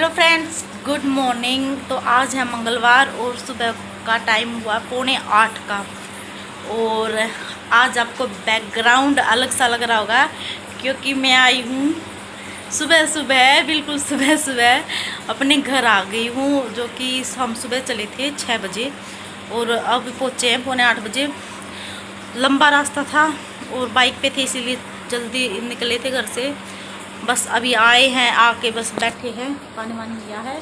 Hello friends, good morning. तो आज है मंगलवार और सुबह का टाइम हुआ 7:45 का। और आज आपको बैकग्राउंड अलग सा लग रहा होगा क्योंकि मैं आई हूँ सुबह सुबह, बिल्कुल सुबह सुबह अपने घर आ गई हूँ, जो कि हम सुबह चले थे 6 बजे और अब पहुँचे हैं 7:45 बजे। लंबा रास्ता था और बाइक पे थे इसीलिए जल्दी निकले थे घर से। बस अभी आए हैं, आके बस बैठे हैं, पानी वानी लिया है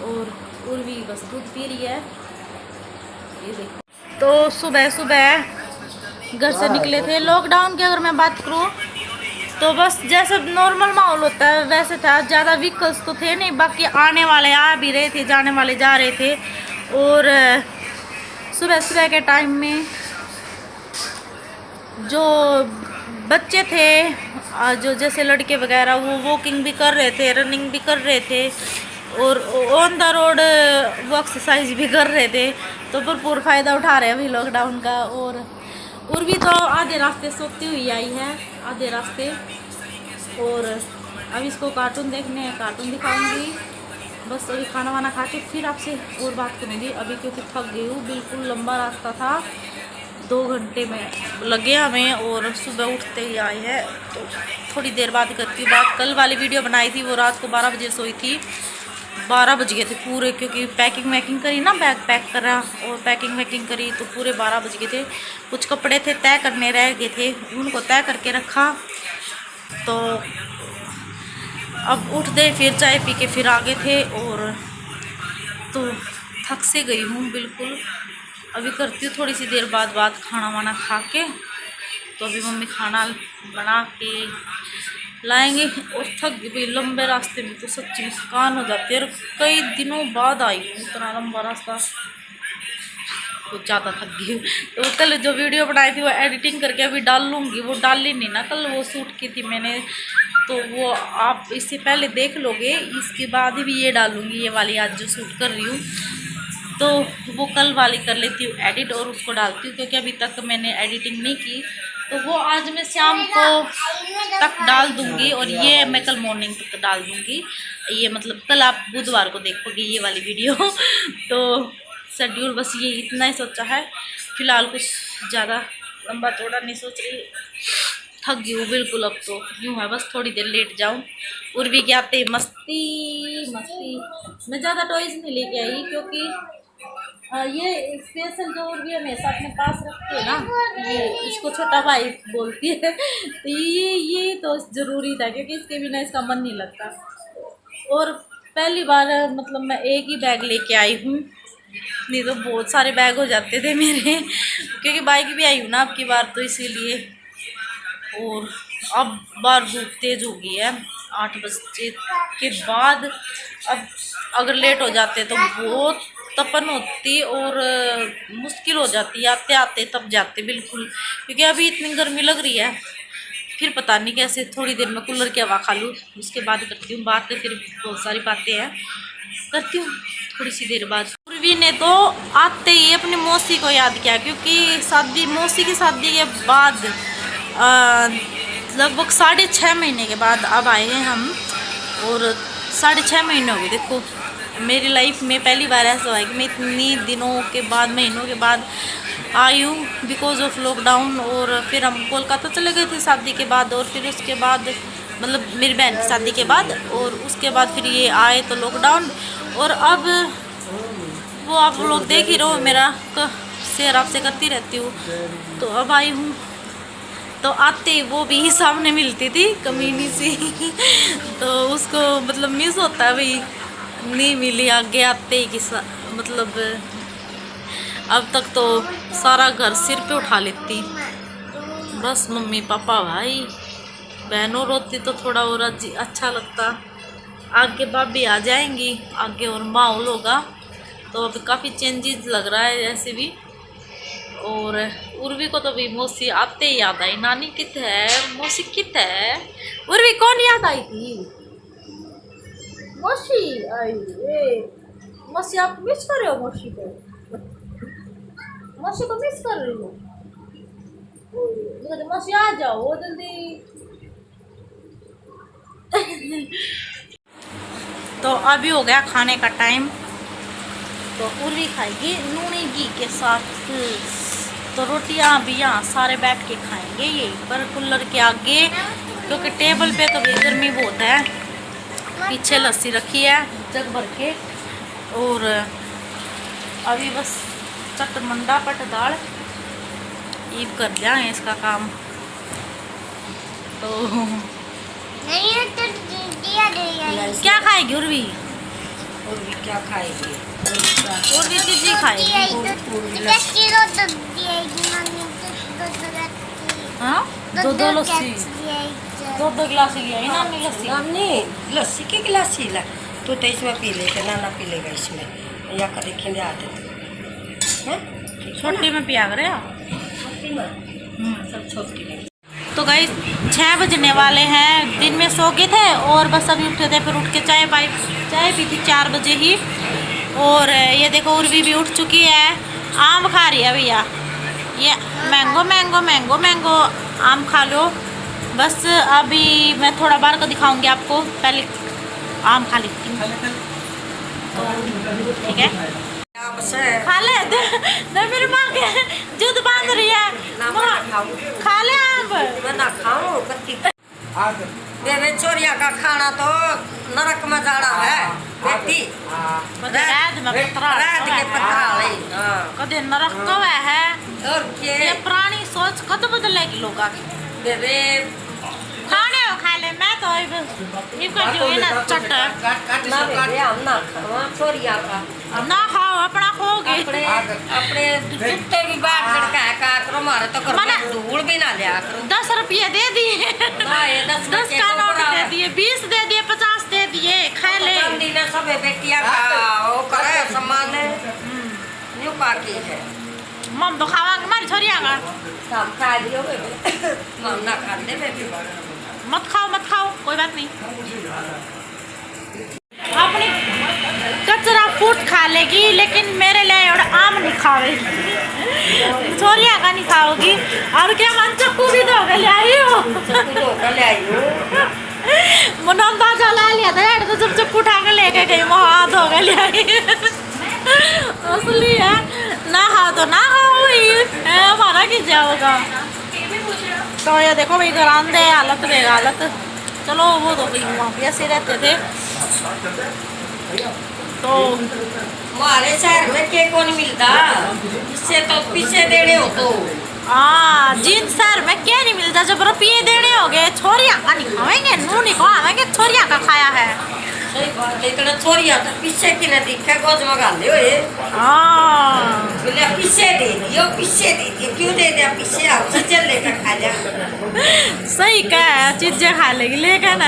और उर्वी बस दूध पी रही है। ये देखो, तो सुबह सुबह घर से निकले थे। लॉकडाउन की अगर मैं बात करूँ तो बस जैसे नॉर्मल माहौल होता है वैसे था, ज़्यादा व्हीकल्स तो थे नहीं, बाकी आने वाले आ भी रहे थे, जाने वाले जा रहे थे। और सुबह सुबह के टाइम में जो बच्चे थे, जो जैसे लड़के वगैरह, वो वॉकिंग भी कर रहे थे, रनिंग भी कर रहे थे और ऑन द रोड वो एक्सरसाइज भी कर रहे थे। तो भरपूर फ़ायदा उठा रहे हैं अभी लॉकडाउन का। और भी तो आधे रास्ते सोती हुई आई है, आधे रास्ते। और अब इसको कार्टून देखने हैं, कार्टून दिखाऊंगी। बस अभी खाना वाना खा के फिर आपसे और बात करूँगी अभी, क्योंकि थक गई हूँ। बिल्कुल लंबा रास्ता था, 2 घंटे में लगे हमें और सुबह उठते ही आए हैं। तो थोड़ी देर बाद करती हूँ बात। कल वाली वीडियो बनाई थी वो रात को 12 बजे सोई थी, 12 बज गए थे पूरे, क्योंकि पैकिंग वैकिंग करी ना, बैग पैक करा और पैकिंग वैकिंग करी तो पूरे 12 बज गए थे। कुछ कपड़े थे तय करने रह गए थे, उनको तय करके रखा। तो अब उठते फिर चाय पी के फिर आ गए थे और तो थक से गई हूँ बिल्कुल। अभी करती हूँ थोड़ी सी देर बाद खाना वाना खा के। तो अभी मम्मी खाना बना के लाएंगे और थक गई। लंबे रास्ते में तो सच्ची में थकान हो जाती है और कई दिनों बाद आई हूँ, इतना लंबा रास्ता, कुछ ज़्यादा थक गई हूँ। तो कल जो वीडियो बनाई थी वो एडिटिंग करके अभी डाल लूँगी, वो डाली नहीं ना कल, वो शूट की थी मैंने, तो वो आप इससे पहले देख लोगे। इसके बाद भी ये डालूँगी, ये वाली आज जो शूट कर रही हूँ, तो वो कल वाली कर लेती हूँ एडिट और उसको डालती हूँ, क्योंकि अभी तक मैंने एडिटिंग नहीं की। तो वो आज मैं शाम को तक डाल दूँगी और ये मैं कल मॉर्निंग तक डाल दूँगी। ये मतलब कल आप बुधवार को देखोगे ये वाली वीडियो। तो शेड्यूल बस ये इतना ही सोचा है फिलहाल, कुछ ज़्यादा लंबा चौड़ा नहीं सोच रही। थक गई हूँ बिल्कुल, अब तो यूँ है बस थोड़ी देर लेट जाऊँ। उर्वी के आते मस्ती मस्ती। मैं ज़्यादा टॉयज़ नहीं लेके आई क्योंकि ये स्पेशल जो उर्वी हमेशा अपने पास रखती है ना, ये इसको छोटा भाई बोलती है। तो ये तो ज़रूरी था क्योंकि इसके बिना इसका मन नहीं लगता। और पहली बार मतलब मैं एक ही बैग लेके आई हूँ, नहीं तो बहुत सारे बैग हो जाते थे मेरे, क्योंकि बाइक भी आई हूँ ना अब की बार, तो इसीलिए। और अब बार धूप तेज हो गई है 8 बजे के बाद। अब अगर लेट हो जाते तो बहुत तपन होती और मुश्किल हो जाती, आते आते तब जाते बिल्कुल, क्योंकि अभी इतनी गर्मी लग रही है। फिर पता नहीं कैसे थोड़ी देर में कूलर की हवा खा लूँ, उसके बाद करती हूँ बात। फिर बहुत सारी बातें हैं, करती हूँ थोड़ी सी देर बाद। पूर्वी ने तो आते ही अपनी मौसी को याद किया, क्योंकि शादी, मौसी की शादी के बाद लगभग 6.5 महीने के बाद अब आए हैं हम। और 6.5 महीने हो गए। देखो मेरी लाइफ में पहली बार ऐसा हुआ है कि मैं इतनी दिनों के बाद, महीनों के बाद आई हूँ बिकॉज ऑफ लॉकडाउन। और फिर हम कोलकाता चले गए थे शादी के बाद, और फिर उसके बाद मतलब मेरी बहन की शादी के बाद, और उसके बाद फिर ये आए तो लॉकडाउन। और अब वो आप लोग देख ही रहो, मेरा शेयर आपसे करती रहती हूँ। तो अब आई हूँ, तो आते वो भी सामने मिलती थी कमीनी सी। तो उसको मतलब मिस होता है भाई, नहीं मिली आगे आते ही कि मतलब अब तक तो सारा घर सिर पे उठा लेती। बस मम्मी पापा भाई बहनों रोती तो थोड़ा और अच्छा लगता। आगे भाभी आ जाएंगी आगे और माहौल होगा, तो अभी काफ़ी चेंजेस लग रहा है ऐसे भी। और उर्वी को तो भी मौसी आते ही याद आई, नानी कित है, मौसी कित है। उर्वी कौन याद आई थी? मौसी आई। मौसी आप मिस कर रहे हो, मौसी को, मौसी को मिस कर रही हो। मौसी आ जाओ जल्दी। तो अभी हो गया खाने का टाइम। तो उर्वी खाएगी नूनी घी के साथ। तो रोटियां भी यहाँ सारे बैठ के खाएंगे यही पर कूलर के आगे, क्योंकि टेबल पे तो भी गर्मी बहुत है। पीछे लस्सी रखी है जग भर के, और अभी बस चट मंडा पट दाल ईब कर दिया है इसका काम। तो नहीं है तो दिया क्या खाएगी उर्वी? उर्वी क्या खाएगी? उर्वी चीज़ी खाएगी। हाँ, दो लस्सी, दो गिलास लिया ही नानी लस्सी। नानी लस्सी की गिलास ला, तू तो इसमें पी लेते, नाना पी लेगा इसमें, या कभी खिंडे आते हैं छोटी में पिया करे छोटी में सब छोटी में। तो गाइस 6 बजने वाले हैं, दिन में सो गए थे और बस अभी उठे थे, फिर उठ के चाय पी थी 4 बजे ही। और ये देखो उर्वी भी उठ चुकी है, आम खा रही है भैया। ये मैंगो मैंगो मैंगो मैंगो आम खा लो। बस अभी मैं थोड़ा बाहर का दिखाऊंगी आपको, पहले आम खा लेती हूँ। तो ठीक है खा ले दे मेरी माँ के जुद बांध रही है, खा ले आम। मैं ना खाऊं बेबे, चोरिया का खाना तो नरक में जाना है बेटी। रात के पत्रा ले कदे नरक कवे है और के ये पुरानी सोच कद बदलेगी लोग बेबे। खाने हो खा ले, मैं तो ये कर जो है ना चट ना बेबे हम ना खावा चोरिया का, ना खाओ अपना खोगे। अपने अपने कुत्ते भी बाहर चढ़का है का करो, मारे तो करो धूल भी ना लिया करो। 10 रुपये दे दिए, ना ये 10 का नोट दे दिए, 20 दे दिए, 50 दे दिए, खा ले। दिन सब बेटिया का वो करे सम्मान न्यू पाकी है। मम तो खावांगे हमारी छोरिया का, हम खा लियो बेबे, हम ना खा ले बेबे। मत खाओ कोई बात नहीं। अपनी कचरा फूट खा लेगी लेकिन मेरे लिए और आम नहीं खावेगी, छोरिया का नहीं खाओगी। और क्या मन चक्कू भी धो के ले आई हो, मुनंदा जो ला लिया था यार, तो जब चक्कू उठा के लेके गई वो हाथ धो के ले आई। असली है ना, खा तो ना खाओ हमारा किस जाओगा। तो ये देखो भाई घरांदे हालत बेहालत। चलो वो तो भाई वहाँ पे ऐसे रहते थे। तो हमारे शहर में के कौन मिलता, इससे तो पीछे देने हो तो। हाँ जिन शहर में क्या नहीं मिलता, जब रुपये देने हो गए छोरिया का नहीं खाएंगे, नू नहीं खाएंगे, छोरिया का खाया है। सही बात, लेकिन छोरिया तो पीछे की न दिखे गोज मगा ले ये। हाँ पीछे दे दियो, पीछे दे दियो, क्यों दे दिया पीछे, आप चीजें लेकर खा जा। सही कह, चीजें खा लेगी लेकिन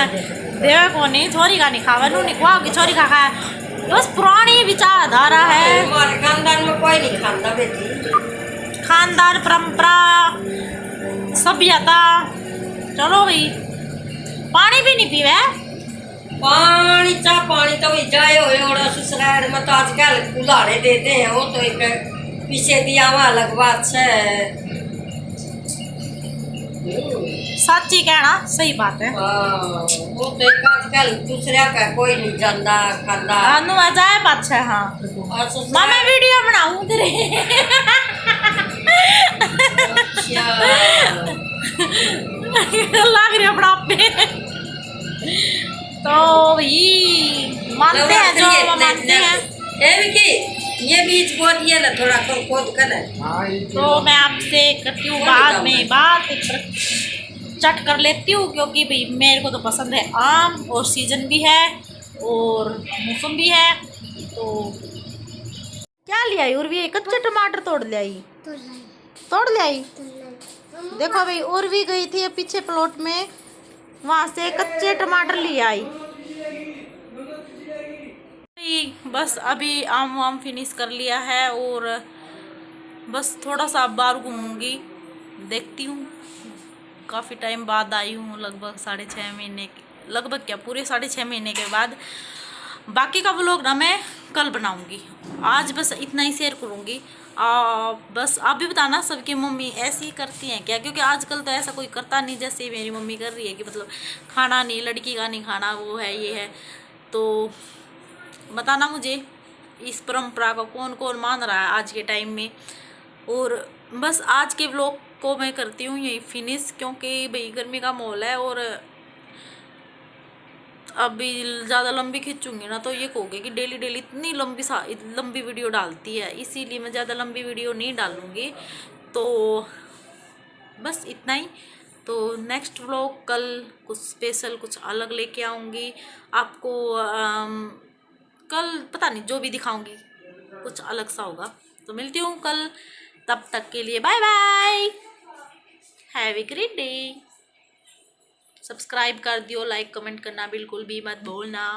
देवा को नहीं, छोरी का नहीं खावा, नू नहीं खाओगी, छोरी का खाया। बस पुरानी विचारधारा है, हमारे खानदान में कोई नहीं खाता बेटी, खानदान परंपरा सभ्यता। चलो भाई पानी भी नहीं पीवे, पानी चाह पानी तो भी जाए हो ससुराल में तो आजकल कुल्हाड़े देते हैं, वो तो एक पीछे दिया हुआ अलग बात है। सच्ची कहना सही बात है। वो तो एक आजकल दूसरे का कोई नहीं जानता खाता। अनु जाए बात है। हाँ माँ मैं वीडियो बनाऊँ तेरे। लग रही अपना पे। तो भाई मानते हैं जो मानते हैं। ये बीच बोल ये ना थोड़ा खोद कर। तो मैं आपसे करती हूँ बाद में बात, चट कर लेती हूँ क्योंकि भाई मेरे को तो पसंद है आम, और सीजन भी है और मौसम भी है। तो क्या ले आई उर्वी? कच्चे टमाटर तोड़ ले आई, तोड़ ले आई। देखो भाई उर्वी गई थी पीछे प्लॉट में, वहाँ से कच्चे टमाटर ले आई। बस अभी आम वाम फिनिश कर लिया है और बस थोड़ा सा बाहर घूमूंगी, देखती हूँ। काफ़ी टाइम बाद आई हूँ, लगभग 6.5 महीने, लगभग क्या पूरे 6.5 महीने के बाद। बाकी का व्लॉग ना मैं कल बनाऊंगी, आज बस इतना ही शेयर करूँगी। बस आप भी बताना सबकी मम्मी ऐसी ही करती हैं क्या, क्योंकि आजकल तो ऐसा कोई करता नहीं जैसे मेरी मम्मी कर रही है कि मतलब खाना नहीं, लड़की का नहीं खाना, वो है ये है। तो बताना मुझे इस परंपरा को कौन कौन मान रहा है आज के टाइम में। और बस आज के व्लॉग को मैं करती हूँ यही फिनिश, क्योंकि भाई गर्मी का माहौल है और अभी ज़्यादा लंबी खींचूंगी ना तो ये कहोगे कि डेली डेली इतनी लंबी वीडियो डालती है, इसीलिए मैं ज़्यादा लंबी वीडियो नहीं डालूँगी। तो बस इतना ही। तो नेक्स्ट व्लॉग कल कुछ स्पेशल कुछ अलग लेके आऊँगी आपको। कल पता नहीं जो भी दिखाऊंगी कुछ अलग सा होगा। तो मिलती हूँ कल, तब तक के लिए bye bye, have a great day. Subscribe कर दियो, लाइक कमेंट करना बिल्कुल भी मत भूलना।